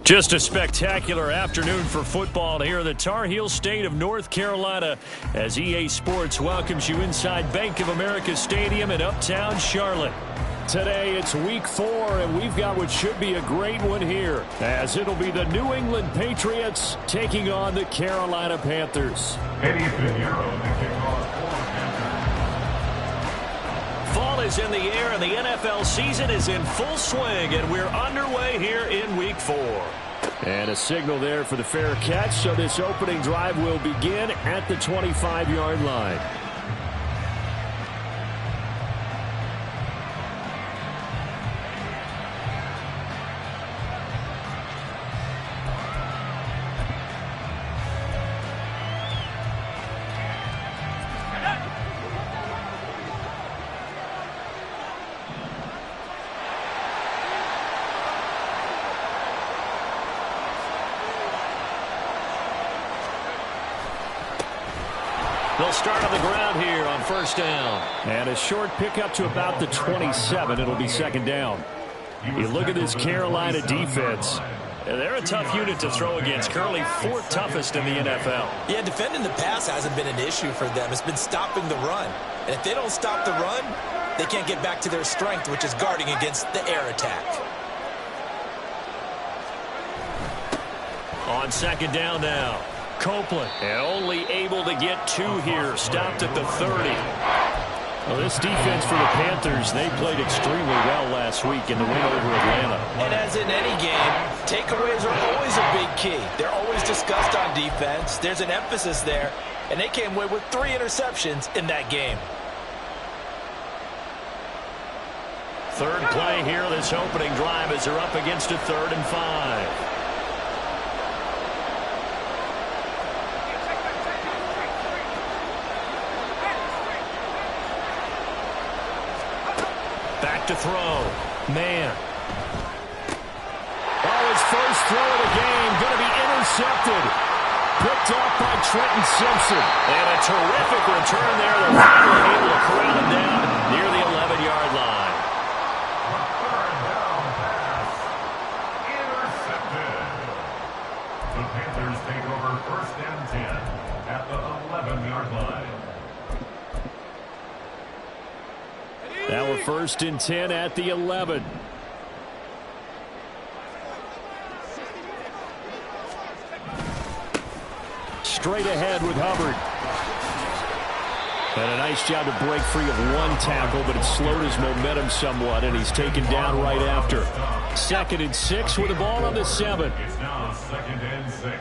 Just a spectacular afternoon for football here in the Tar Heel state of North Carolina as EA Sports welcomes you inside Bank of America Stadium in Uptown Charlotte. Today it's week 4 and we've got what should be a great one here as it'll be the New England Patriots taking on the Carolina Panthers. Fall is in the air and the NFL season is in full swing, and we're underway here in week 4. And a signal there for the fair catch, so this opening drive will begin at the 25-yard line. They'll start on the ground here on first down. And a short pickup to about the 27. It'll be second down. You look at this Carolina defense. They're a tough unit to throw against. Currently 4th toughest in the NFL. Yeah, defending the pass hasn't been an issue for them. It's been stopping the run. And if they don't stop the run, they can't get back to their strength, which is guarding against the air attack. On second down now. Copeland only able to get 2 here. Stopped at the 30. Well, this defense for the Panthers, they played extremely well last week in the win over Atlanta. And as in any game, takeaways are always a big key. They're always discussed on defense. There's an emphasis there, and they came away with 3 interceptions in that game. Third play here, this opening drive as they're up against a 3rd and 5. Back to throw. Man. Oh, his first throw of the game going to be intercepted. Picked off by Trenton Simpson. And a terrific return there. They're finally able to corral him down near the 11-yard line. Third down pass. Intercepted. The Panthers take over first and 10 at the 11-yard line. Now we're first and 10 at the 11. Straight ahead with Hubbard. And a nice job to break free of 1 tackle, but it slowed his momentum somewhat, and he's taken down right after. 2nd and 6 with the ball on the 7. It's now 2nd and 6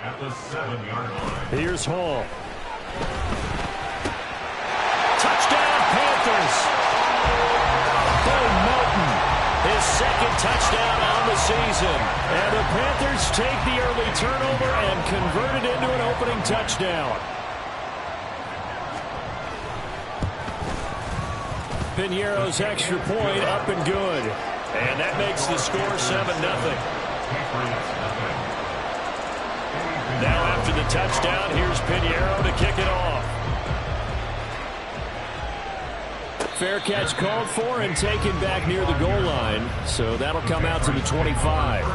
at the 7-yard line. Here's Hall. Touchdown, Panthers. Boom, Moulton, his 2nd touchdown on the season. And the Panthers take the early turnover and convert it into an opening touchdown. Piñeiro's extra point up and good. And that makes the score 7-0. Now after the touchdown, here's Piñeiro to kick it off. Fair catch called for and taken back near the goal line. So that'll come out to the 25.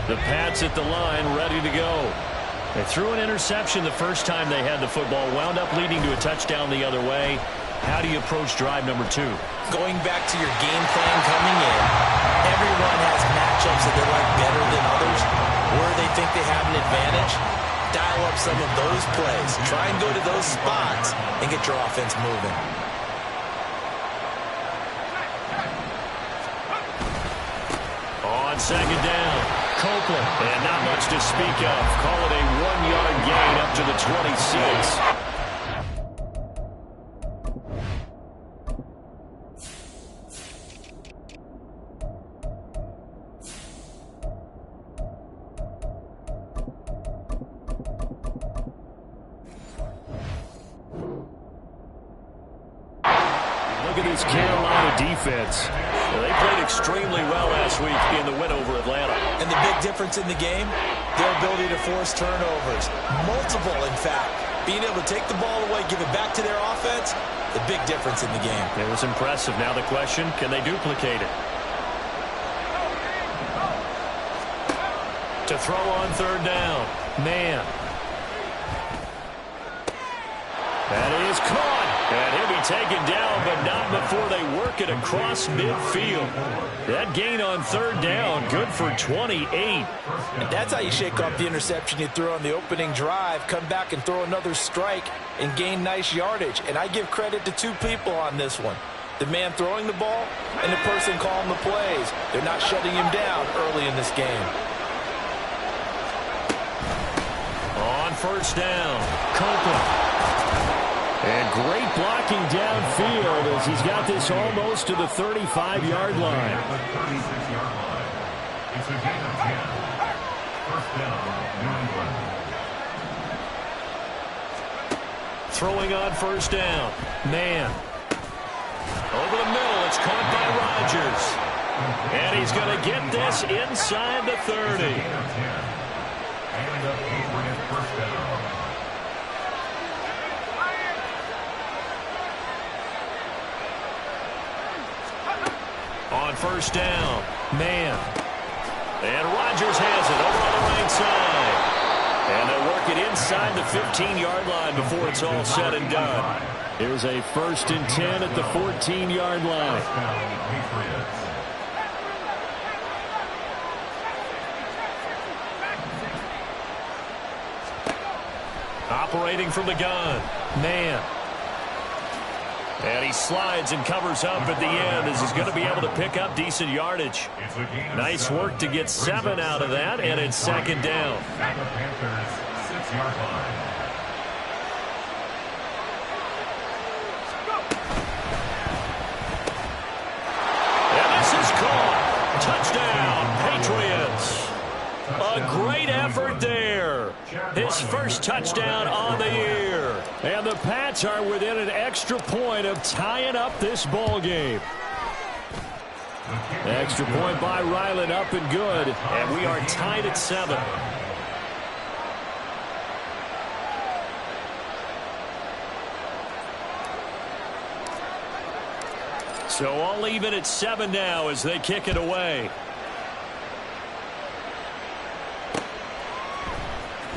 The Pats at the line, ready to go. They threw an interception the first time they had the football, wound up leading to a touchdown the other way. How do you approach drive number 2? Going back to your game plan coming in, everyone has matchups that they like better than others, where they think they have an advantage. Dial up some of those plays. Try and go to those spots and get your offense moving. On second down, Copeland. And not much to speak of. Call it a 1-yard gain up to the 26. Look at this Carolina defense. They played extremely well last week in the win over Atlanta. And the big difference in the game, their ability to force turnovers. Multiple, in fact. being able to take the ball away, give it back to their offense, the big difference in the game. It was impressive. Now the question, can they duplicate it? To throw on third down. Man. That is caught. And he'll be taken down, but not before they work it across midfield. That gain on third down, good for 28. And that's how you shake off the interception you threw on the opening drive, come back and throw another strike and gain nice yardage. And I give credit to two people on this one. The man throwing the ball and the person calling the plays. They're not shutting him down early in this game. On first down, Copeland. And great blocking downfield as he's got this almost to the 35-yard line. It's a gain of 10. First down, New England. Throwing on first down. Man. Over the middle, it's caught by Rodgers. And he's going to get this inside the 30. And a Patriot first down. On first down, man. And Rodgers has it over on the right side. And they'll work it inside the 15-yard line before it's all said and done. Here's a 1st and 10 at the 14-yard line. Operating from the gun, man. And he slides and covers up at the end as he's going to be able to pick up decent yardage. Nice work to get 7 out of that, and it's second down. At the Panthers' 6-yard line. And this is caught. Touchdown, Patriots. A great effort there. His first touchdown on the year. And the Pats are within an extra point of tying up this ball game. Extra point by Ryland, up and good. And we are tied at 7. So all even at 7 now as they kick it away.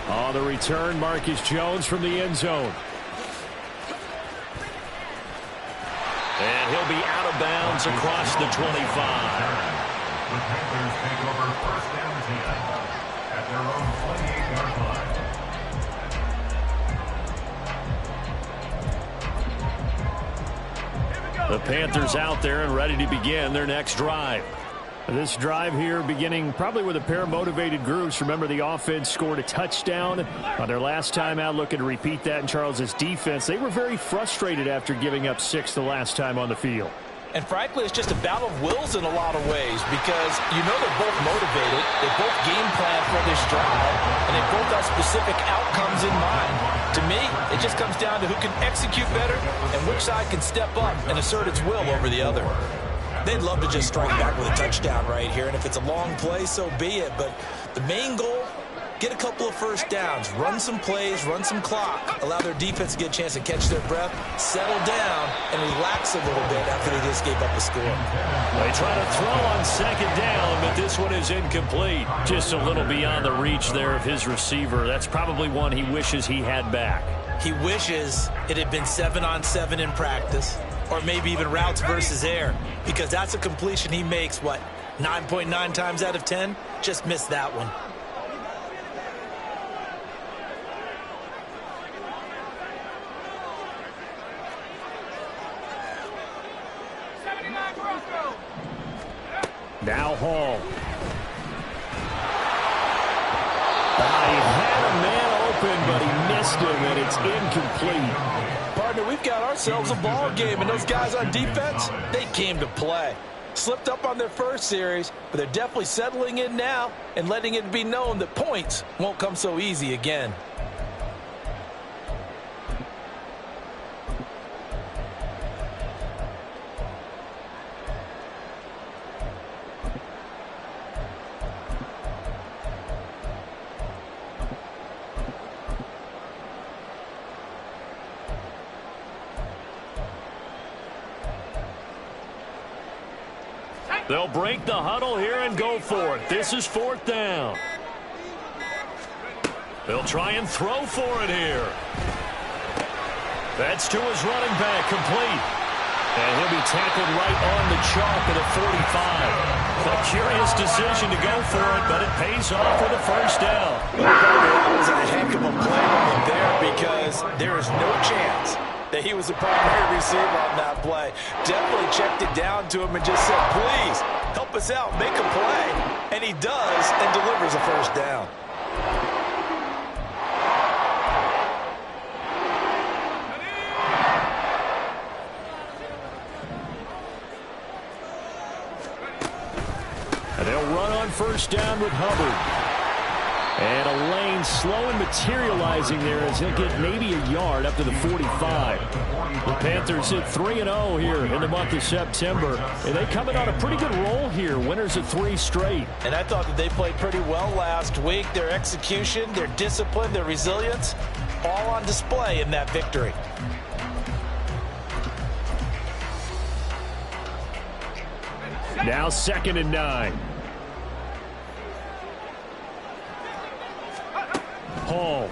On the return, Marcus Jones from the end zone. And he'll be out of bounds across the 25. The Panthers take over first down 10 at their own 28-yard line. The Panthers out there and ready to begin their next drive. This drive here beginning probably with a pair of motivated groups. Remember, the offense scored a touchdown on their last time out, looking to repeat that in Charles's defense. They were very frustrated after giving up 6 the last time on the field. And frankly, it's just a battle of wills in a lot of ways because you know they're both motivated. They both game plan for this drive, and they both have specific outcomes in mind. To me, it just comes down to who can execute better and which side can step up and assert its will over the other. They'd love to just strike back with a touchdown right here, and if it's a long play, so be it. But the main goal, get a couple of first downs, run some plays, run some clock, allow their defense to get a chance to catch their breath, settle down, and relax a little bit after they just gave up a score. They try to throw on second down, but this one is incomplete. Just a little beyond the reach there of his receiver. That's probably one he wishes he had back. He wishes it had been 7-on-7 in practice, or maybe even routes versus air, because that's a completion he makes, 9.9 times out of 10? Just missed that one. Now Hall. He had a man open, but he missed him, and it's incomplete. Partner, we've got ourselves a ball game, and those guys on defense, they came to play. Slipped up on their first series, but they're definitely settling in now and letting it be known that points won't come so easy again. They'll break the huddle here and go for it. This is 4th down. They'll try and throw for it here. That's to his running back, complete. And he'll be tackled right on the chalk at a 45. A curious decision to go for it, but it pays off with a 1st down. That was a heck of a play right there because there is no chance that he was the primary receiver on that play. Definitely checked it down to him and just said, please, help us out, make a play. And he does and delivers a 1st down. And they'll run on 1st down with Hubbard. And a lane slow in materializing there as he'll get maybe a yard up to the 45. The Panthers hit 3-0 here in the month of September. And they come in on a pretty good roll here. Winners of 3 straight. And I thought that they played pretty well last week. Their execution, their discipline, their resilience, all on display in that victory. Now 2nd and 9. Hall.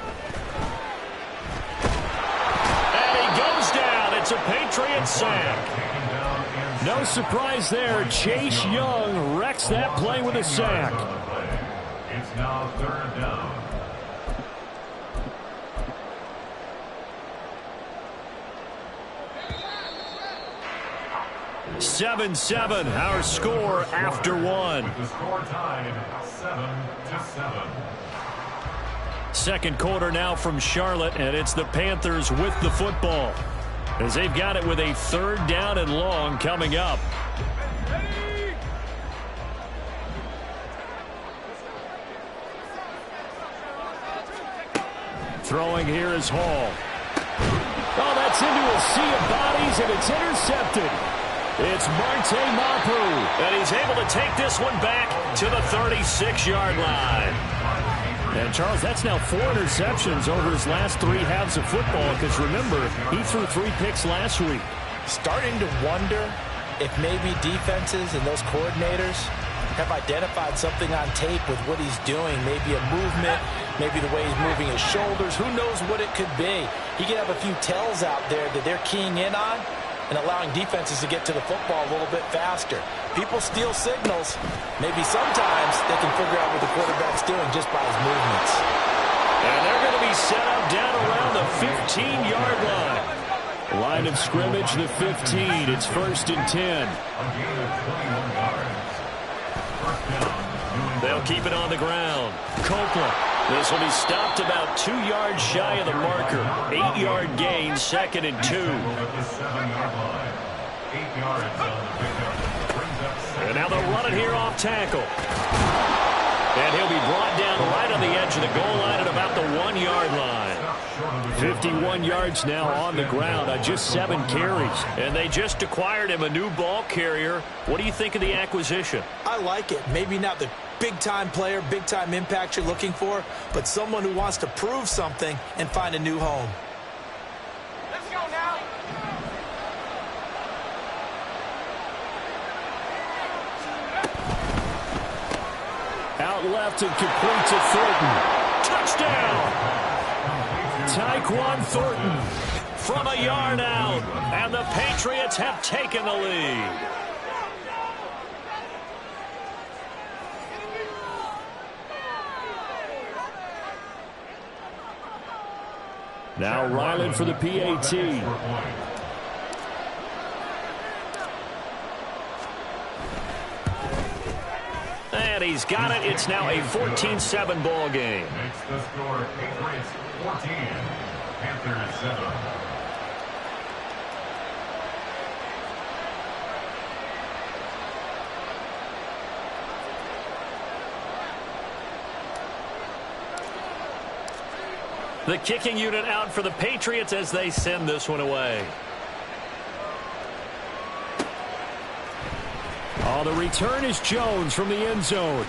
And he goes down. It's a Patriot sack. No surprise there. Chase Young wrecks that play with a sack. It's now 3rd down. 7-7, our score after 1. The score tied 7-7. 2nd quarter now from Charlotte, and it's the Panthers with the football as they've got it with a 3rd down and long coming up. Throwing here is Hall. Oh, that's into a sea of bodies, and it's intercepted. It's Marte Mapu, and he's able to take this one back to the 36-yard line. And, Charles, that's now 4 interceptions over his last 3 halves of football because, remember, he threw 3 picks last week. Starting to wonder if maybe defenses and those coordinators have identified something on tape with what he's doing, maybe a movement, maybe the way he's moving his shoulders. Who knows what it could be? He could have a few tells out there that they're keying in on and allowing defenses to get to the football a little bit faster. People steal signals. Maybe sometimes they can figure out what the quarterback's doing just by his movements. And they're going to be set up down around the 15-yard line. Line of scrimmage, the 15. It's 1st and 10. A gain of 21 yards. 1st down. They'll keep it on the ground. Copeland. This will be stopped about 2 yards shy of the marker. 8-yard gain, 2nd and 2. At the 7-yard line. 8 yards on the pickup. Brings up 2nd. And now they'll run it here off tackle. And he'll be brought down right on the edge of the goal line at about the 1-yard line. 51 yards now on the ground on just 7 carries. And they just acquired him a new ball carrier. What do you think of the acquisition? I like it. Maybe not the big-time player, big-time impact you're looking for, but someone who wants to prove something and find a new home. Let's go now. Out left and complete to Thornton. Touchdown! Tyquan Thornton from a yard out, and the Patriots have taken the lead. Now Ryland for the PAT. And he's got it. It's now a 14-7 ball game. Makes the score Patriots 14, Panthers 7. The kicking unit out for the Patriots as they send this one away. Oh, the return is Jones from the end zone.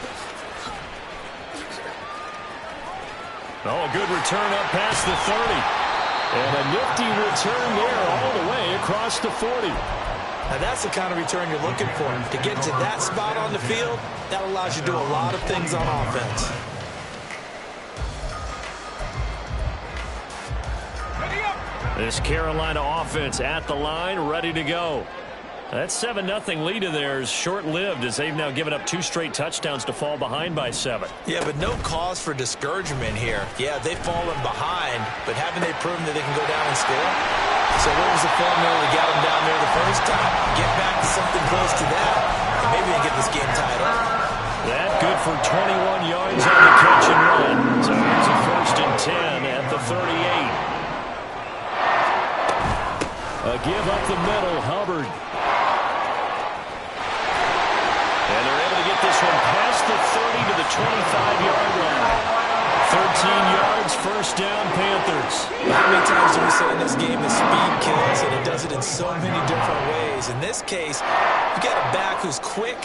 Oh, a good return up past the 30. And a nifty return there all the way across the 40. Now that's the kind of return you're looking for. To get to that spot on the field, that allows you to do a lot of things on offense. This Carolina offense at the line, ready to go. That 7-0 lead of theirs short-lived as they've now given up 2 straight touchdowns to fall behind by 7. Yeah, but no cause for discouragement here. Yeah, they've fallen behind, but haven't they proven that they can go down and score? So what was the formula that got them down there the first time? Get back to something close to that, and maybe they get this game tied up. That good for 21 yards on the catch and run. So here's a 1st and 10 at the 38. A give up the middle, Hubbard. And they're able to get this one past the 30 to the 25-yard line. 13 yards, 1st down, Panthers. How many times do we say in this game that speed kills, and it does it in so many different ways? In this case, you got a back who's quick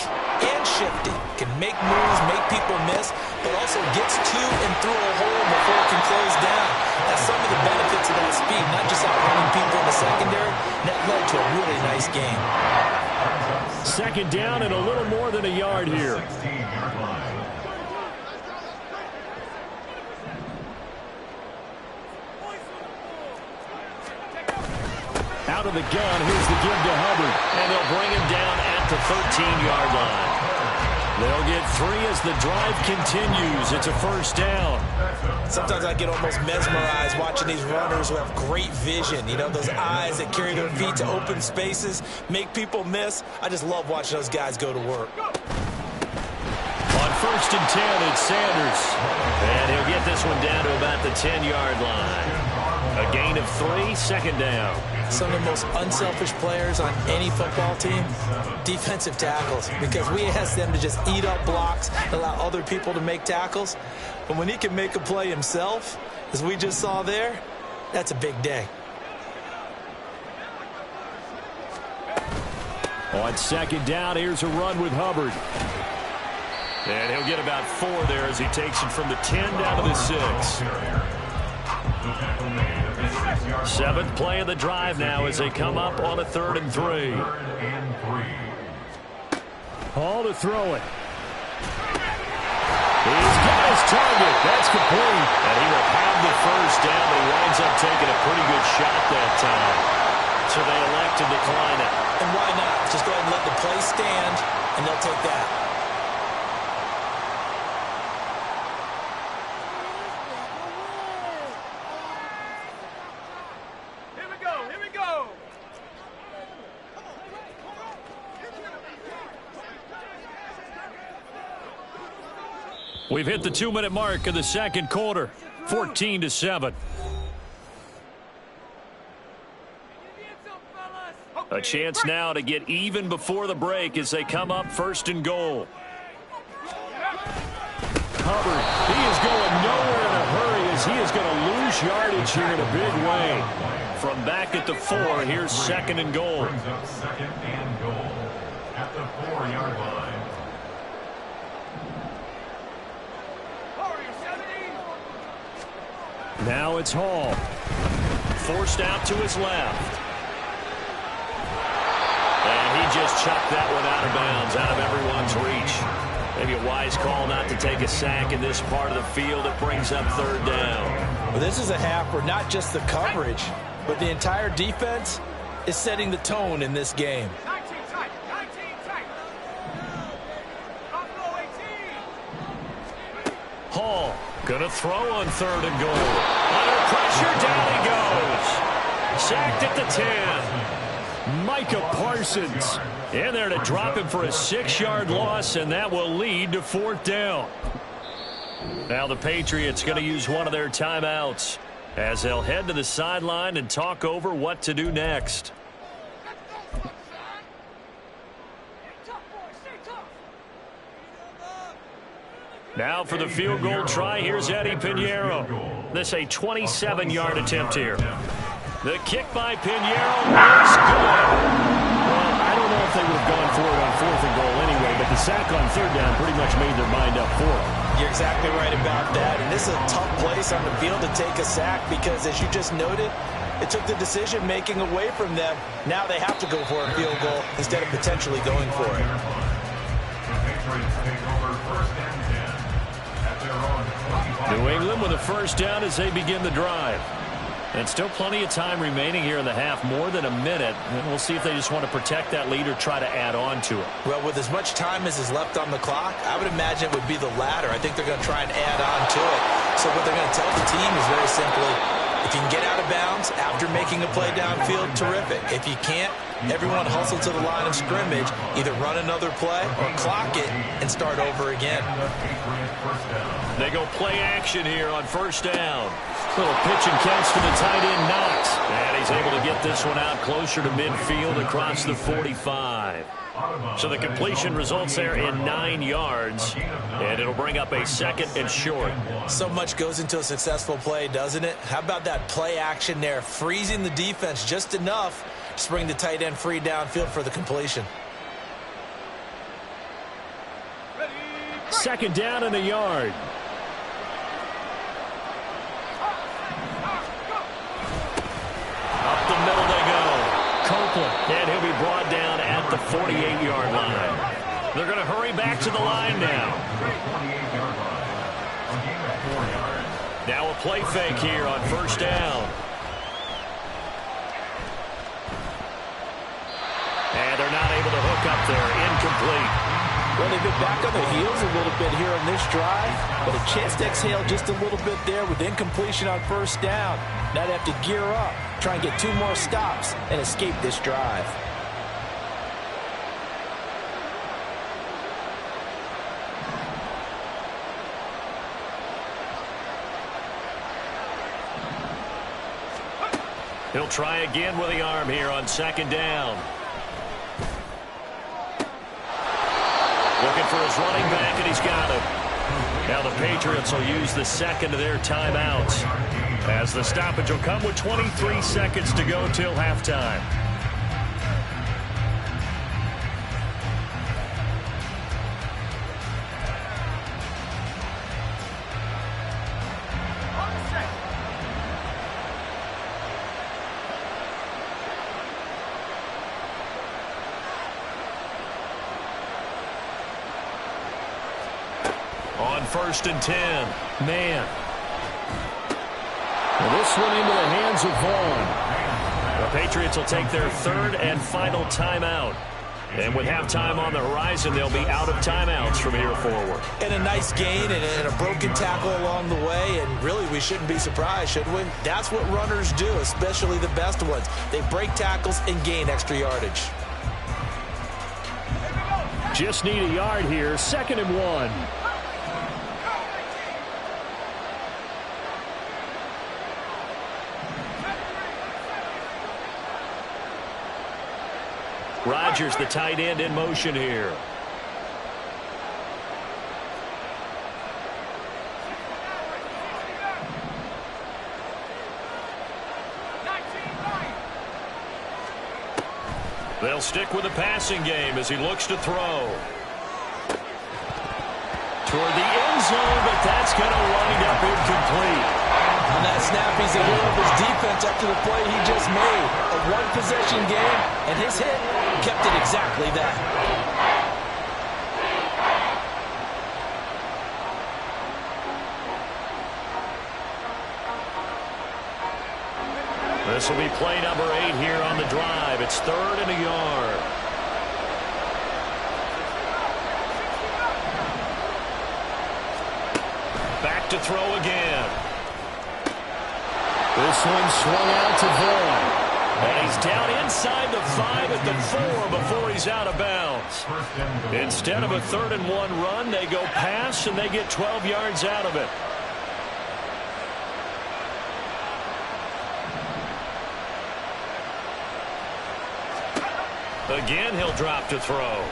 and shifty, can make moves, make people miss, but also gets to and through a hole before it can close down. That's some of the benefits of that speed, not just outrunning people in the secondary. That led to a really nice game. 2nd down and a little more than a yard here. 16-yard line. Out of the gun, here's the give to Hubbard. And they'll bring him down at the 13-yard line. They'll get 3 as the drive continues. It's a 1st down. Sometimes I get almost mesmerized watching these runners who have great vision. You know, those eyes that carry their feet to open spaces, make people miss. I just love watching those guys go to work. On 1st and 10, it's Sanders. And he'll get this one down to about the 10-yard line. A gain of 3, 2nd down. Some of the most unselfish players on any football team, defensive tackles, because we ask them to just eat up blocks, allow other people to make tackles. But when he can make a play himself, as we just saw there, that's a big day. On 2nd down, here's a run with Hubbard. And he'll get about 4 there as he takes it from the 10 down to the 6. 7th play of the drive now as they come up on a 3rd and 3. Hall to throw it. He's got his target. That's complete. And he will have the 1st down, but he winds up taking a pretty good shot that time. So they elect to decline it. And why not? Just go ahead and let the play stand, and they'll take that. We've hit the 2-minute mark of the 2nd quarter, 14-7. A chance now to get even before the break as they come up 1st and goal. Hubbard, he is going nowhere in a hurry as he is going to lose yardage here in a big way. From back at the 4, here's 2nd and goal. Brings up 2nd and goal at the 4-yard line. Now it's Hall. Forced out to his left. And he just chucked that one out of bounds, out of everyone's reach. Maybe a wise call not to take a sack in this part of the field. It brings up 3rd down. Well, this is a half where not just the coverage, but the entire defense is setting the tone in this game. 19 tight, 19 tight. Hall gonna throw on 3rd and goal. Under pressure, down he goes. Sacked at the 10. Micah Parsons in there to drop him for a 6-yard loss, and that will lead to 4th down. Now the Patriots going to use one of their timeouts as they'll head to the sideline and talk over what to do next. Now for the field goal try, here's Eddie Pinheiro. This a 27-yard attempt here. The kick by Pinheiro is good. Well, I don't know if they would have gone for it on 4th and goal anyway, but The sack on third down pretty much made their mind up for it. You're exactly right about that. And this is a tough place on the field to take a sack because, as you just noted, it took the decision-making away from them. Now they have to go for a field goal instead of potentially going for it. New England with a first down as they begin the drive. And still plenty of time remaining here in the half, more than a minute. And we'll see if they just want to protect that lead or try to add on to it. Well, with as much time as is left on the clock, I would imagine it would be the latter. I think they're going to try and add on to it. So what they're going to tell the team is very simply, if you can get out of bounds after making a play downfield, terrific. If you can't, everyone hustle to the line of scrimmage, either run another play or clock it and start over again. They go play action here on first down. Little pitch and catch to the tight end, Knox. And he's able to get this one out closer to midfield across the 45. So the completion results there in 9 yards. And it'll bring up a second and short. So much goes into a successful play, doesn't it? How about that play action there? Freezing the defense just enough to bring the tight end free downfield for the completion. Second down and a yard. Up the middle they go. Copeland, and he'll be brought down at the 48-yard line. They're going to hurry back to the line now. Now a play fake here on first down. And they're not able to hook up there. Incomplete. Well, they've been back on their heels a little bit here on this drive, but a chance to exhale just a little bit there with incompletion on first down. Now they have to gear up, try and get 2 more stops, and escape this drive. He'll try again with the arm here on second down. Looking for his running back, and he's got him. Now the Patriots will use the second of their timeouts, as the stoppage will come with 23 seconds to go till halftime. On first and 10, man. Well, this one into the hands of Vaughn. The Patriots will take their third and final timeout. And with halftime on the horizon, they'll be out of timeouts from here forward. And a nice gain and a broken tackle along the way. And really, we shouldn't be surprised, should we? That's what runners do, especially the best ones. They break tackles and gain extra yardage. Just need a yard here. Second and 1. Rodgers, the tight end, in motion here. They'll stick with the passing game as he looks to throw. Toward the end zone, but that's going to wind up incomplete. On that snap, he's aware of his defense after the play he just made. A one-possession game, and his hit kept it exactly that. This will be play number 8 here on the drive. It's third and a yard. Back to throw again. This one swung out to Vaughn. And he's down inside the 5 at the 4 before he's out of bounds. Instead of a 3rd and 1 run, they go pass and they get 12 yards out of it. Again, he'll drop to throw.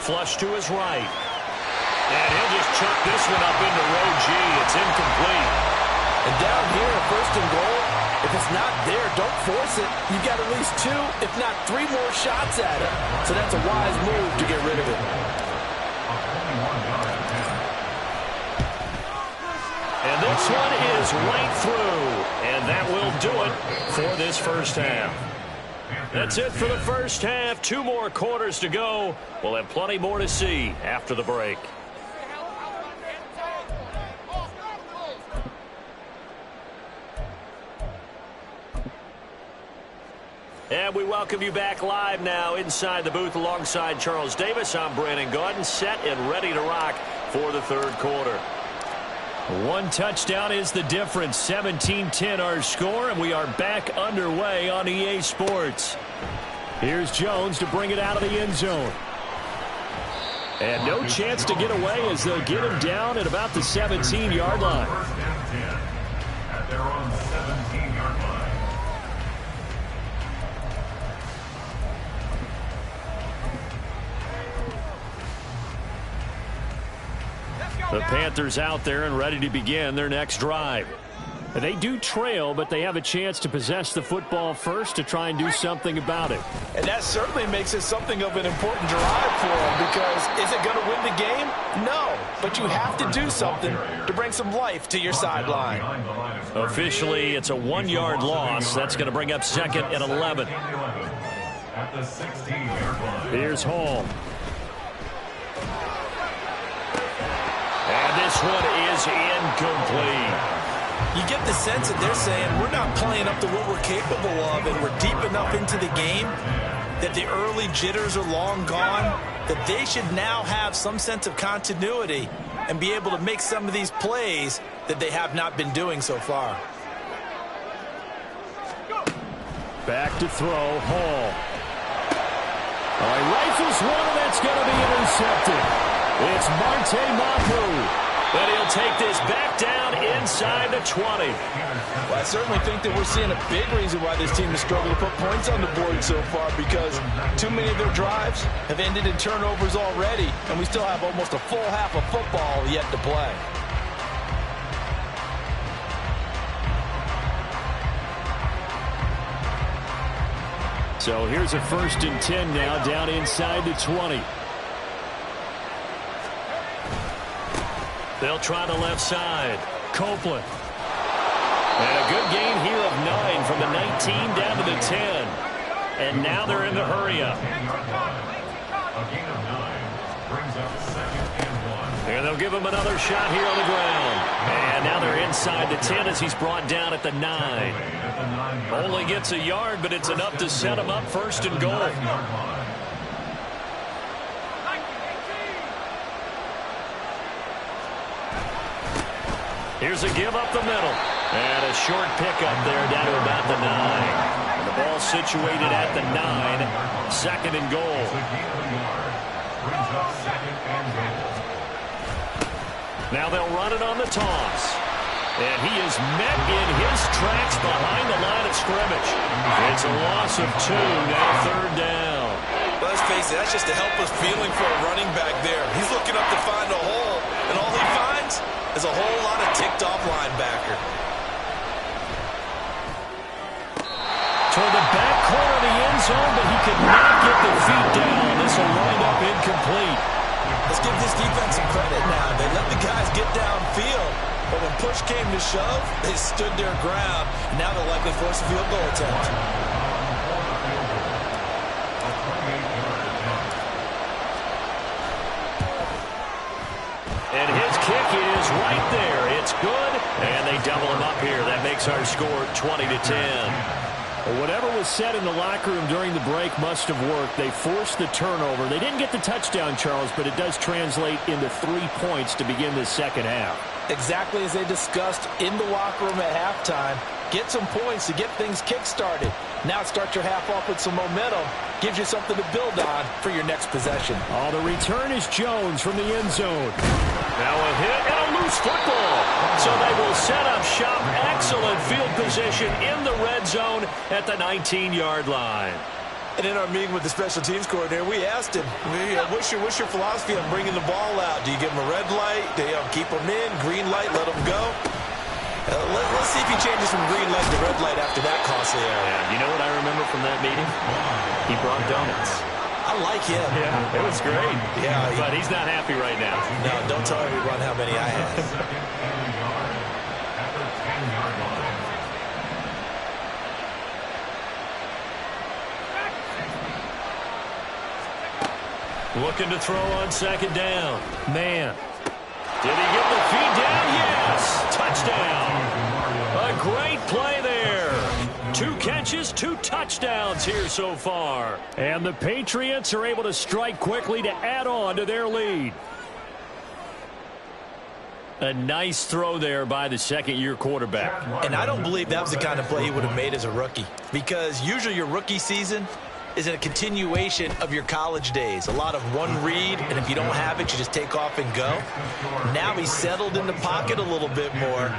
Flush to his right. And he'll just chuck this one up into row G. It's incomplete. And down here, 1st and goal, if If it's not there, don't force it. You've got at least 2, if not 3 more shots at it. So that's a wise move to get rid of it. And this one is right through. And that will do it for this first half. That's it for the first half. 2 more quarters to go. We'll have plenty more to see after the break. And we welcome you back live now inside the booth alongside Charles Davis. I'm Brandon Gaudin, set and ready to rock for the third quarter. 1 touchdown is the difference. 17-10 our score, and we are back underway on EA Sports. Here's Jones to bring it out of the end zone. And no chance to get away as they'll get him down at about the 17-yard line. First and 10 at their own 17-yard line. The Panthers out there and ready to begin their next drive. They do trail, but they have a chance to possess the football first to try and do something about it. And that certainly makes it something of an important drive for them, because is it going to win the game? No, but you have to do something to bring some life to your sideline. Officially, it's a 1-yard loss. That's going to bring up 2nd and 11. At the 16-yard line. Here's Hall. And this one is incomplete. You get the sense that they're saying we're not playing up to what we're capable of, and we're deep enough into the game that the early jitters are long gone, that they should now have some sense of continuity and be able to make some of these plays that they have not been doing so far. Back to throw, Hall. Oh, he rifles one, and that's going to be intercepted. It's Marte Mapu. But he'll take this back down inside the 20. Well, I certainly think that we're seeing a big reason why this team has struggled to put points on the board so far, because too many of their drives have ended in turnovers already, and we still have almost a full half of football yet to play. So here's a 1st and 10 now down inside the 20. They'll try the left side. Copeland. And a good gain here of 9 from the 19 down to the 10. And now they're in the hurry-up. A gain of 9 brings up 2nd and 1. And they'll give him another shot here on the ground. And now they're inside the 10 as he's brought down at the 9. Only gets a yard, but it's enough to set him up 1st and goal. Here's a give up the middle. And a short pickup there down to about the 9. And the ball situated at the 9. 2nd and goal. Now they'll run it on the toss. And he is met in his tracks behind the line of scrimmage. It's a loss of 2, now 3rd down. Let's face it, that's just a helpless feeling for a running back there. He's looking up to find a hole, and all he finds is a whole lot of ticked-off linebacker. Toward the back corner of the end zone, but he could not get the feet down. This will wind up incomplete. Let's give this defense some credit now. They let the guys get downfield, but when push came to shove, they stood their ground. Now they'll likely force a field goal attempt. And his kick is right there. It's good, and they double him up here. That makes our score 20-10. Well, whatever was said in the locker room during the break must have worked. They forced the turnover. They didn't get the touchdown, Charles, but it does translate into 3 points to begin the second half. Exactly as they discussed in the locker room at halftime. Get some points to get things kick-started. Now start your half off with some momentum. Gives you something to build on for your next possession. Oh, the return is Jones from the end zone. Now a hit and a loose football. So they will set up shop. Excellent field position in the red zone at the 19-yard line. And in our meeting with the special teams coordinator, we asked him, what's your philosophy on bringing the ball out? Do you give him a red light? Do you keep him in? Green light, let him go? Let's see if he changes from green light to red light after that obviously are. Yeah, you know what I remember from that meeting? He brought donuts. I like him. Yeah, it was great. Yeah, but he's not happy right now. No, don't tell everyone how many I had. Looking to throw on second down. Man. Did he get the feed down? Yes. Touchdown. A great play there. 2 catches, 2 touchdowns here so far. And the Patriots are able to strike quickly to add on to their lead. A nice throw there by the second-year quarterback. And I don't believe that was the kind of play he would have made as a rookie. Because usually your rookie season is a continuation of your college days. A lot of one read, and if you don't have it, you just take off and go. Now he's settled in the pocket a little bit more,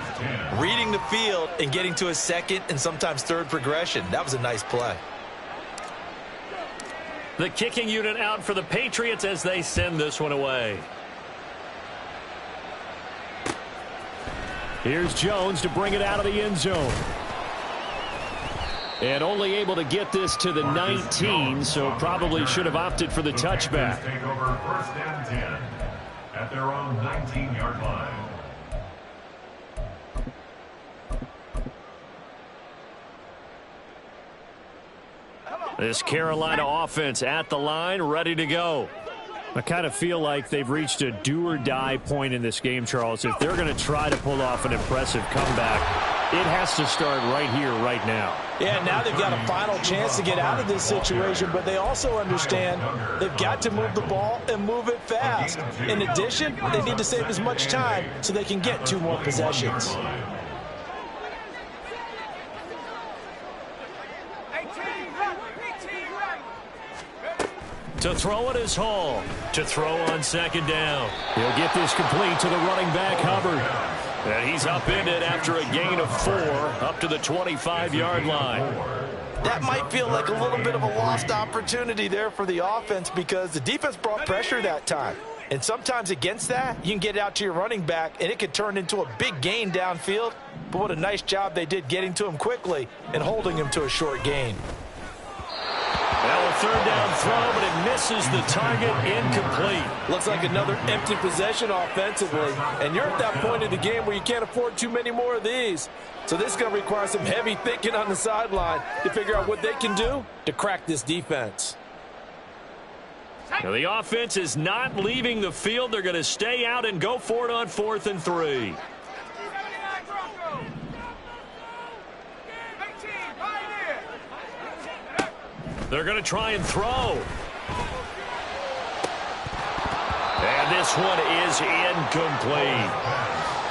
reading the field and getting to a second and sometimes third progression. That was a nice play. The kicking unit out for the Patriots as they send this one away. Here's Jones to bring it out of the end zone. And only able to get this to the 19, so probably should have opted for the touchback. Take over 1st and 10 at their own 19-yard line. This Carolina offense at the line, ready to go. I kind of feel like they've reached a do-or-die point in this game, Charles. If they're going to try to pull off an impressive comeback, it has to start right here, right now. Yeah, now they've got a final chance to get out of this situation, but they also understand they've got to move the ball and move it fast. In addition, they need to save as much time so they can get 2 more possessions. To throw it is Hall. To throw on second down. He'll get this complete to the running back, Hubbard. And he's upended after a gain of 4 up to the 25-yard line. That might feel like a little bit of a lost opportunity there for the offense because the defense brought pressure that time. And sometimes against that, you can get it out to your running back, and it could turn into a big gain downfield. But what a nice job they did getting to him quickly and holding him to a short gain. Well, a third down throw, but it misses the target, incomplete. Looks like another empty possession offensively. And you're at that point in the game where you can't afford too many more of these. So this is going to require some heavy thinking on the sideline to figure out what they can do to crack this defense. Now, the offense is not leaving the field. They're going to stay out and go for it on 4th and 3. They're going to try and throw. And this one is incomplete.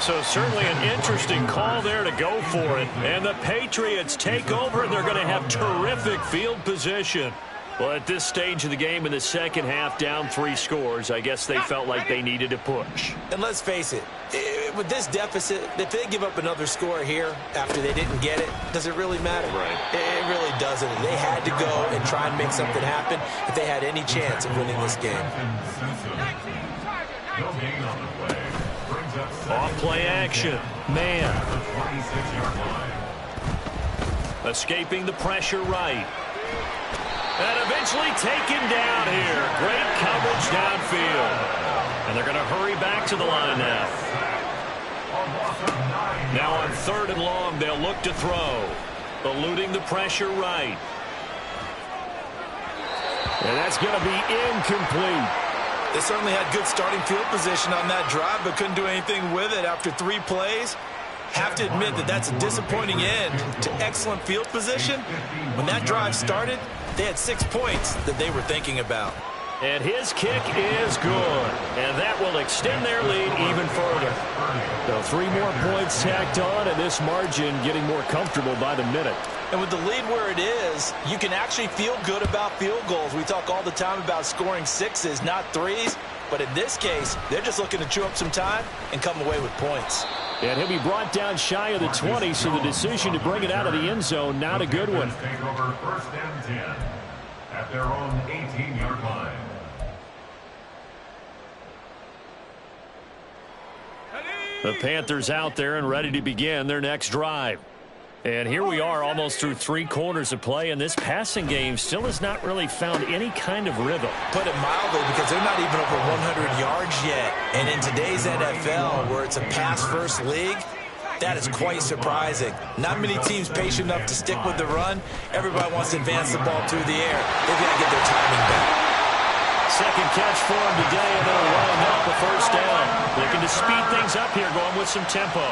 So certainly an interesting call there to go for it. And the Patriots take over, and they're going to have terrific field position. Well, at this stage of the game in the second half, down 3 scores, I guess they felt like they needed to push. And let's face it, with this deficit, if they give up another score here after they didn't get it, does it really matter? Right. It really doesn't. They had to go and try and make something happen if they had any chance of winning this game. Off play action. Man. Escaping the pressure right. And eventually taken down here. Great coverage downfield. And they're going to hurry back to the line now. Now on 3rd and long, they'll look to throw. Eluding the pressure right. And that's going to be incomplete. They certainly had good starting field position on that drive, but couldn't do anything with it after 3 plays. Have to admit that that's a disappointing end to excellent field position. When that drive started, they had 6 points that they were thinking about. And his kick is good. And that will extend their lead even further. So 3 more points tacked on, and this margin getting more comfortable by the minute. And with the lead where it is, you can actually feel good about field goals. We talk all the time about scoring 6s, not 3s. But in this case, they're just looking to chew up some time and come away with points. And he'll be brought down shy of the 20, so the decision to bring it out of the end zone, not a good one. Take over 1st and 10 at their own 18-yard line. The Panthers out there and ready to begin their next drive. And here we are almost through 3 quarters of play, and this passing game still has not really found any kind of rhythm. Put it mildly, because they're not even over 100 yards yet. And in today's NFL, where it's a pass-first league, that is quite surprising. Not many teams patient enough to stick with the run. Everybody wants to advance the ball through the air. They've got to get their timing back. Second catch for him today, and they'll wind up a first down. Looking to speed things up here, going with some tempo.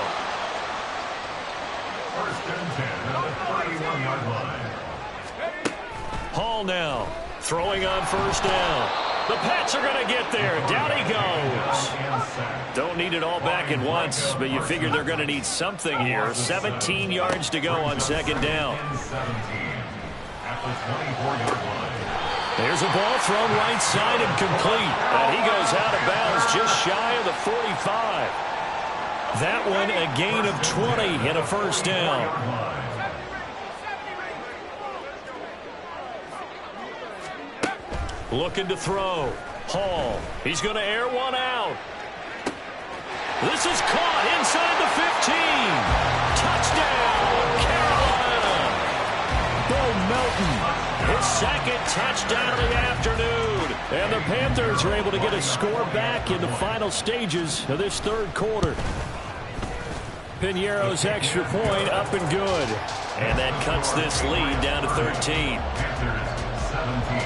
First and 10 at the 31-yard line. Hall now, throwing on first down. The Pats are going to get there. Down he goes. Don't need it all back at once, but you figure they're going to need something here. 17 yards to go on second down. At the 24-yard line. There's a ball thrown right side and complete. And he goes out of bounds just shy of the 45. That one a gain of 20 and a first down. Looking to throw. Hall. He's going to air one out. This is caught inside the 15. Touchdown, Carolina. Bo Melton, his second touchdown of the afternoon. And the Panthers are able to get a score back in the final stages of this third quarter. Piñeiro's extra point up and good. And that cuts this lead down to 13. Panthers 17.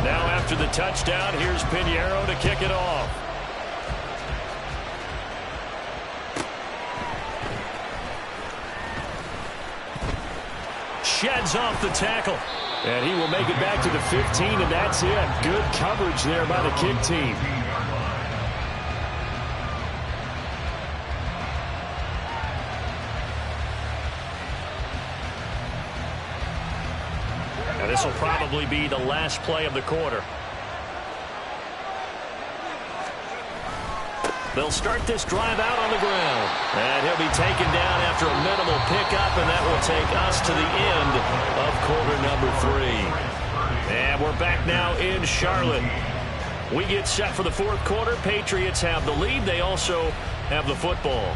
Now after the touchdown, here's Piñeiro to kick it off. Sheds off the tackle. And he will make it back to the 15, and that's it. Good coverage there by the kick team. Now this will probably be the last play of the quarter. They'll start this drive out on the ground. And he'll be taken down after a minimal pickup, and that will take us to the end of quarter number 3. And we're back now in Charlotte. We get set for the fourth quarter. Patriots have the lead. They also have the football.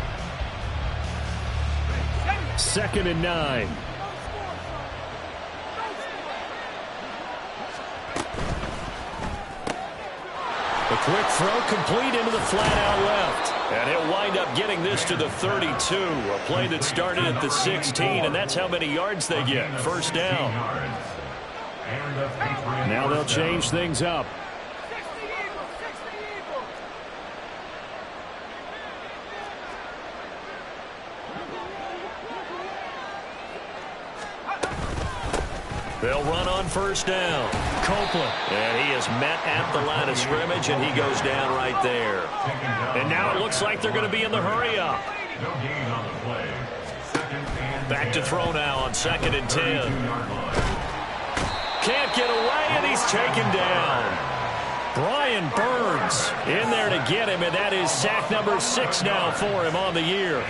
2nd and 9. The quick throw complete into the flat out left. And he'll wind up getting this to the 32. A play that started at the 16, and that's how many yards they get. First down. Now they'll change things up. They'll run on first down. Copeland. And he is met at the line of scrimmage, and he goes down right there. And now it looks like they're going to be in the hurry up. Back to throw now on 2nd and 10. Can't get away, and he's taken down. Brian Burns in there to get him, and that is sack number 6 now for him on the year.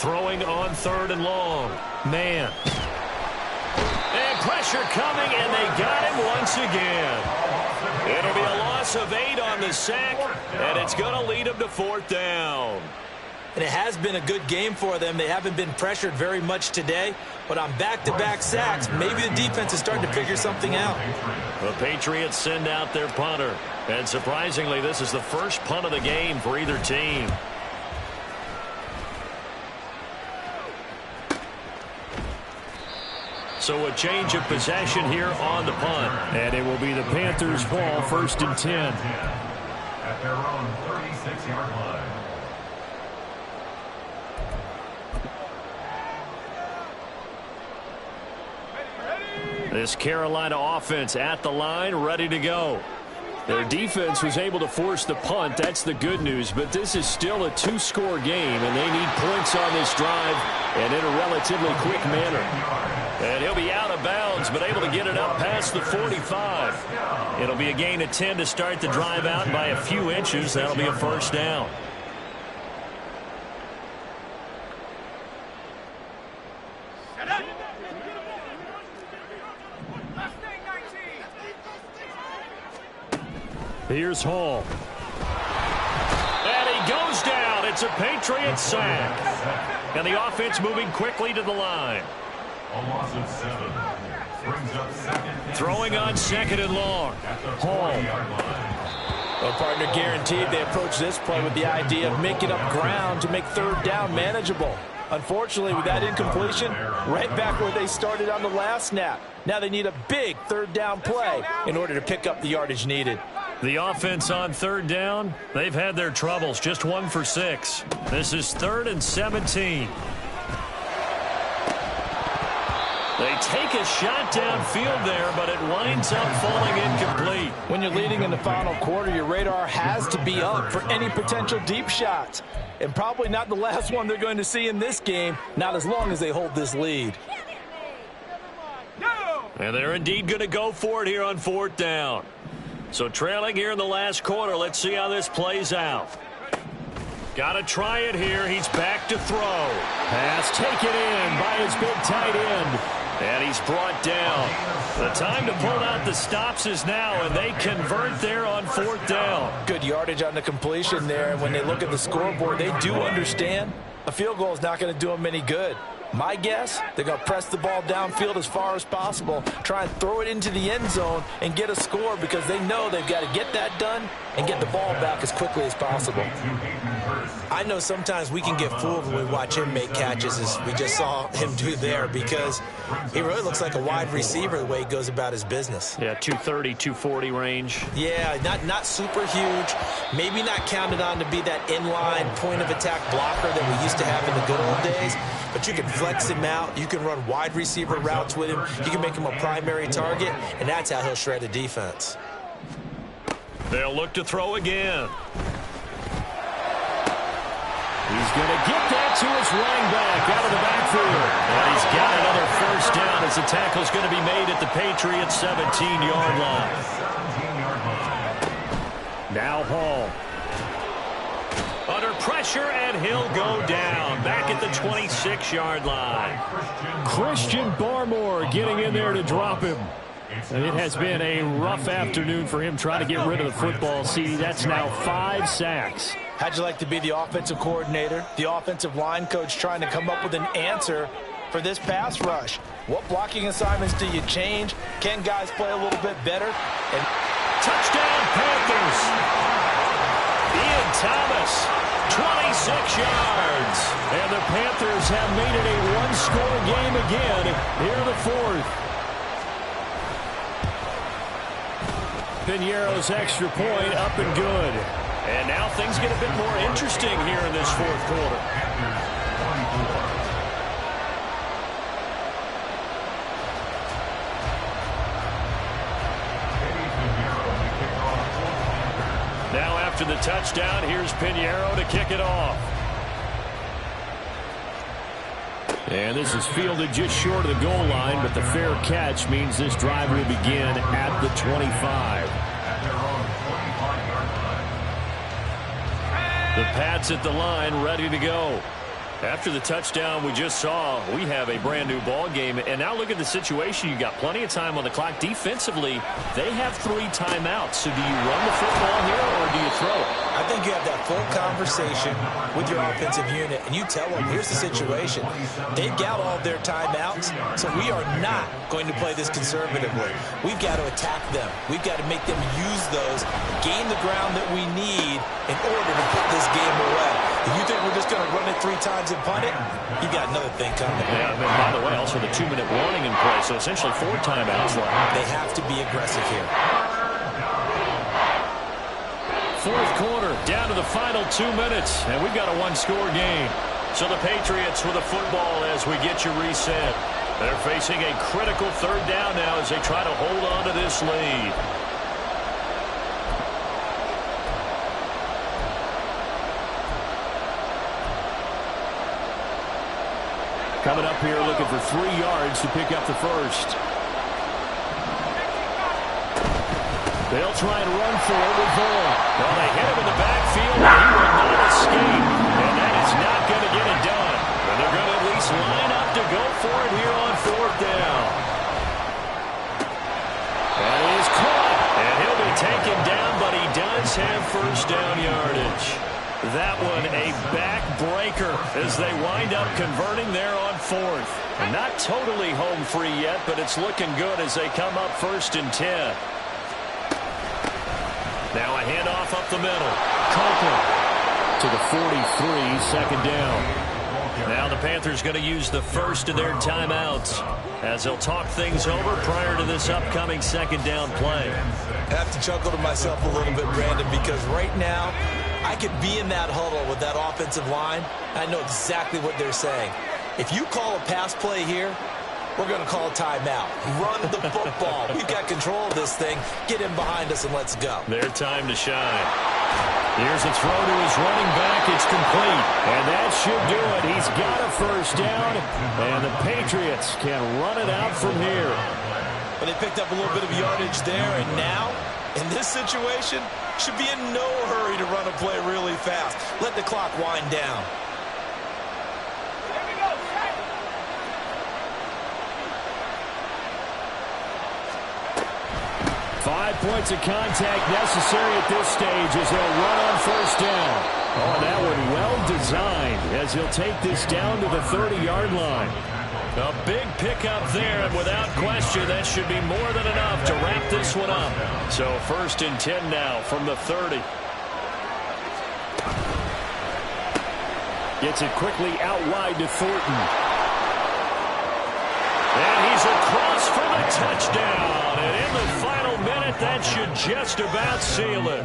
Throwing on 3rd and long. Man. And pressure coming, and they got him once again. It'll be a loss of 8 on the sack, and it's going to lead them to 4th down. And it has been a good game for them. They haven't been pressured very much today, but on back-to-back sacks, maybe the defense is starting to figure something out. The Patriots send out their punter. And surprisingly, this is the first punt of the game for either team. So a change of possession here on the punt. And it will be the Panthers' ball, 1st and 10. At their own 36-yard line. This Carolina offense at the line, ready to go. Their defense was able to force the punt. That's the good news. But this is still a 2-score game, and they need points on this drive and in a relatively quick manner. And he'll be out of bounds Browns, but able to get it up past the 45. It'll be a gain of 10 to start the drive out by a few inches. That'll be a first down. Here's Hall. And he goes down. It's a Patriot sack. And the offense moving quickly to the line. A loss of 7. Brings up second. Throwing on second and long. Hall. Well, partner, guaranteed they approach this play with the idea of making up ground to make third down manageable. Unfortunately, with that incompletion, right back where they started on the last snap. Now they need a big third down play in order to pick up the yardage needed. The offense on third down, they've had their troubles. Just 1 for 6. This is 3rd and 17. They take a shot downfield there, but it winds up falling incomplete. When you're leading in the final quarter, your radar has to be up for any potential deep shots. And probably not the last one they're going to see in this game, not as long as they hold this lead. And they're indeed going to go for it here on 4th down. So trailing here in the last quarter, let's see how this plays out. Got to try it here. He's back to throw. Pass taken in by his big tight end. And he's brought down. The time to pull out the stops is now, and they convert there on 4th down. Good yardage on the completion there. And when they look at the scoreboard, they do understand a field goal is not going to do them any good. My guess, they're going to press the ball downfield as far as possible, try and throw it into the end zone and get a score because they know they've got to get that done and get the ball back as quickly as possible. I know sometimes we can get fooled when we watch him make catches as we just saw him do there because he really looks like a wide receiver the way he goes about his business. Yeah, 230, 240 range. Yeah, not super huge. Maybe not counted on to be that inline point-of-attack blocker that we used to have in the good old days, but you can flex him out. You can run wide receiver routes with him. You can make him a primary target, and that's how he'll shred a defense. They'll look to throw again. He's going to get that to his running back out of the backfield. And he's got another first down as the tackle's going to be made at the Patriots' 17-yard line. Now Hall. Under pressure, and he'll go down. Back at the 26-yard line. Christian Barmore getting in there to drop him. It has been a rough afternoon for him trying to get rid of the football. See, that's now 5 sacks. How'd you like to be the offensive coordinator, the offensive line coach trying to come up with an answer for this pass rush? What blocking assignments do you change? Can guys play a little bit better? And touchdown Panthers. Ian Thomas, 26 yards. And the Panthers have made it a one-score game again here in the 4th. Piñeiro's extra point up and good. And now things get a bit more interesting here in this 4th quarter. Now after the touchdown, here's Piñeiro to kick it off. And this is fielded just short of the goal line, but the fair catch means this drive will begin at the 25. The Pats at the line, ready to go. After the touchdown we just saw, we have a brand new ball game. And now look at the situation. You got plenty of time on the clock. Defensively, they have 3 timeouts. So do you run the football here or do you throw it? I think you have that full conversation with your offensive unit, and you tell them, here's the situation. They've got all of their timeouts, so we are not going to play this conservatively. We've got to attack them. We've got to make them use those, gain the ground that we need in order to put this game away. If you think we're just going to run it 3 times and punt it, you got another thing coming. Yeah, and by the way, also the 2-minute warning in play, so essentially 4 timeouts left. They have to be aggressive here. 4th quarter, down to the final 2 minutes, and we've got a one-score game. So the Patriots with the football as we get you reset. They're facing a critical 3rd down now as they try to hold on to this lead. Coming up here looking for 3 yards to pick up the first. They'll try and run for it with Vaughn. Well, they hit him in the backfield, and he will not escape. And that is not going to get it done. And they're going to at least line up to go for it here on 4th down. And he is caught. And he'll be taken down, but he does have 1st down yardage. That one a backbreaker as they wind up converting there on 4th. And not totally home free yet, but it's looking good as they come up 1st and 10. Now a handoff up the middle. Conklin to the 43, 2nd down. Now the Panthers going to use the first of their timeouts as they'll talk things over prior to this upcoming 2nd down play. I have to chuckle to myself a little bit, Brandon, because right now I could be in that huddle with that offensive line. I know exactly what they're saying. If you call a pass play here, we're going to call a timeout. Run the football. We've got control of this thing. Get in behind us and let's go. Their time to shine. Here's a throw to his running back. It's complete. And that should do it. He's got a 1st down. And the Patriots can run it out from here. But they picked up a little bit of yardage there. And now, in this situation, should be in no hurry to run a play really fast. Let the clock wind down. 5 points of contact necessary at this stage as they'll run on 1st down. Oh, that one well designed as he'll take this down to the 30-yard line. A big pickup there, and without question, that should be more than enough to wrap this one up. So 1st and 10 now from the 30. Gets it quickly out wide to Thornton. And he's across for the touchdown. And in the final minute, that should just about seal it.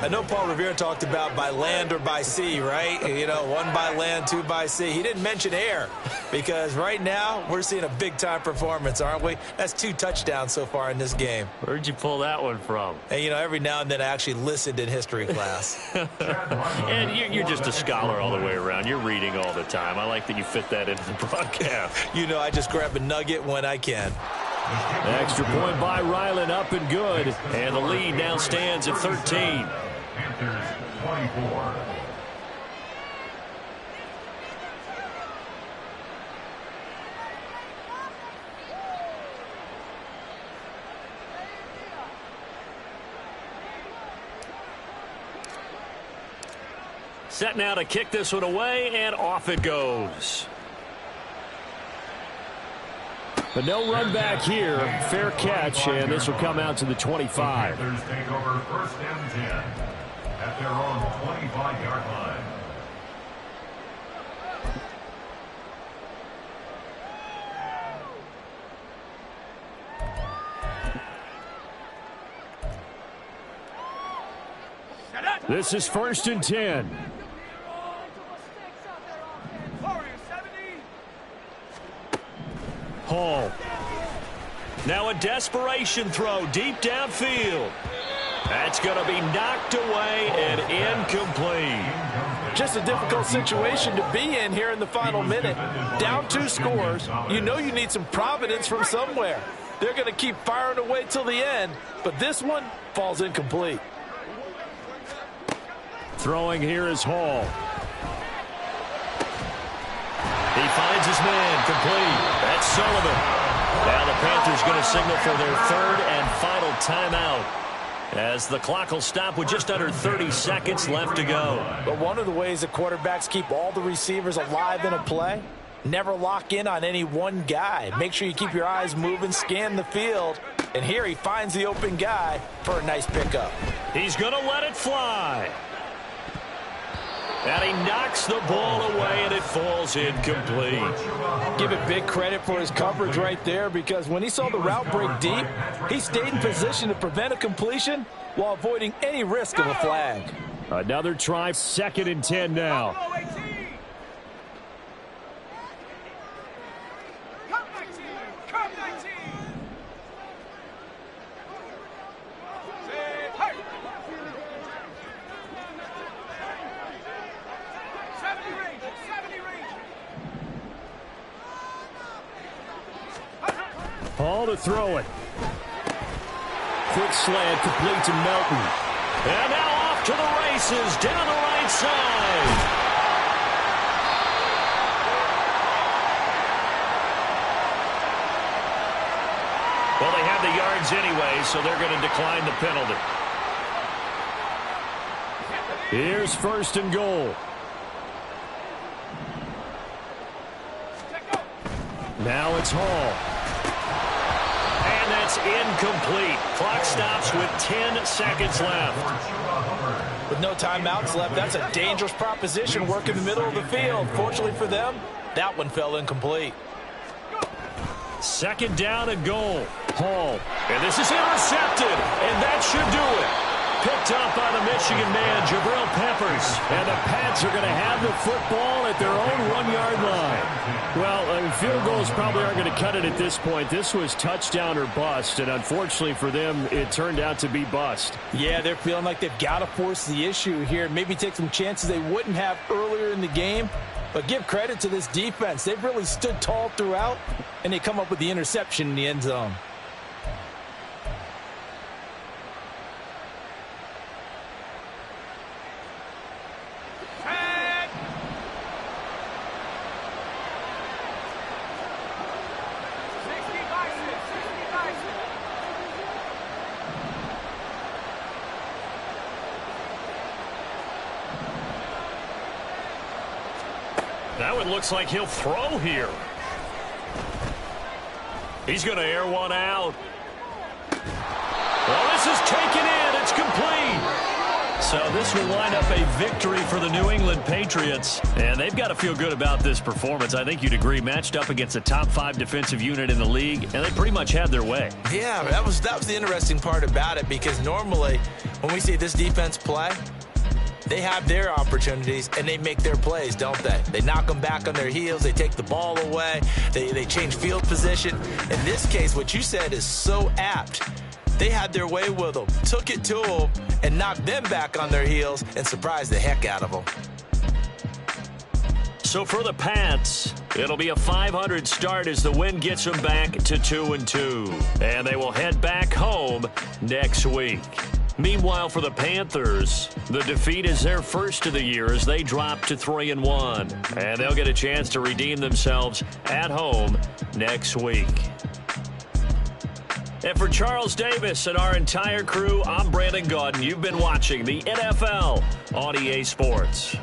I know Paul Revere talked about by land or by sea, right? You know, 1 by land, 2 by sea. He didn't mention air because right now we're seeing a big-time performance, aren't we? That's 2 touchdowns so far in this game. Where'd you pull that one from? And, you know, every now and then I actually listened in history class. And you're just a scholar all the way around. You're reading all the time. I like that you fit that into the broadcast. You know, I just grab a nugget when I can. Extra point by Ryland, up and good. And the lead now stands at 13. Panthers 24. Set now to kick this one away, and off it goes. But no run back here. Fair catch, and this will come out to the 25. Panthers take over 1st and 10 at their own 25-yard line. This is 1st and 10. Hall. Now a desperation throw deep downfield. That's going to be knocked away and incomplete. Just a difficult situation to be in here in the final minute. Down 2 scores. You know you need some providence from somewhere. They're going to keep firing away till the end, but this one falls incomplete. Throwing here is Hall. He finds his man, complete. That's Sullivan. Now the Panthers going to signal for their 3rd and final timeout as the clock will stop with just under 30 seconds left to go. But one of the ways that quarterbacks keep all the receivers alive in a play, never lock in on any one guy. Make sure you keep your eyes moving, scan the field, and here he finds the open guy for a nice pickup. He's going to let it fly. And he knocks the ball away, and it falls incomplete. Give it big credit for his coverage right there, because when he saw the route break deep, he stayed in position to prevent a completion while avoiding any risk of a flag. Another try, 2nd and 10 now. Hall to throw it. Foot slant complete to Melton. And now off to the races down the right side. Well, they have the yards anyway, so they're going to decline the penalty. Here's first and goal. Now it's Hall. And that's incomplete. Clock stops with 10 seconds left. With no timeouts left, that's a dangerous proposition. Work in the middle of the field. Fortunately for them, that one fell incomplete. Second down and goal. Hall. And this is intercepted. And that should do it. Picked up by the Michigan man, Jabril Peppers. And the Pats are going to have the football at their own 1-yard line. Well, field goals probably aren't going to cut it at this point. This was touchdown or bust, and unfortunately for them, it turned out to be bust. Yeah, they're feeling like they've got to force the issue here. Maybe take some chances they wouldn't have earlier in the game. But give credit to this defense. They've really stood tall throughout, and they come up with the interception in the end zone. That one looks like he'll throw here. He's going to air one out. Well, this is taken in. It's complete. So this will line up a victory for the New England Patriots. And they've got to feel good about this performance. I think you'd agree, matched up against a top 5 defensive unit in the league, and they pretty much had their way. Yeah, that was the interesting part about it, because normally when we see this defense play, they have their opportunities, and they make their plays, don't they? They knock them back on their heels. They take the ball away. They change field position. In this case, what you said is so apt. They had their way with them, took it to them, and knocked them back on their heels and surprised the heck out of them. So for the Pats, it'll be a 500 start as the win gets them back to 2-2. And they will head back home next week. Meanwhile, for the Panthers, the defeat is their first of the year as they drop to 3-1. And they'll get a chance to redeem themselves at home next week. And for Charles Davis and our entire crew, I'm Brandon Gaudin. You've been watching the NFL on EA Sports.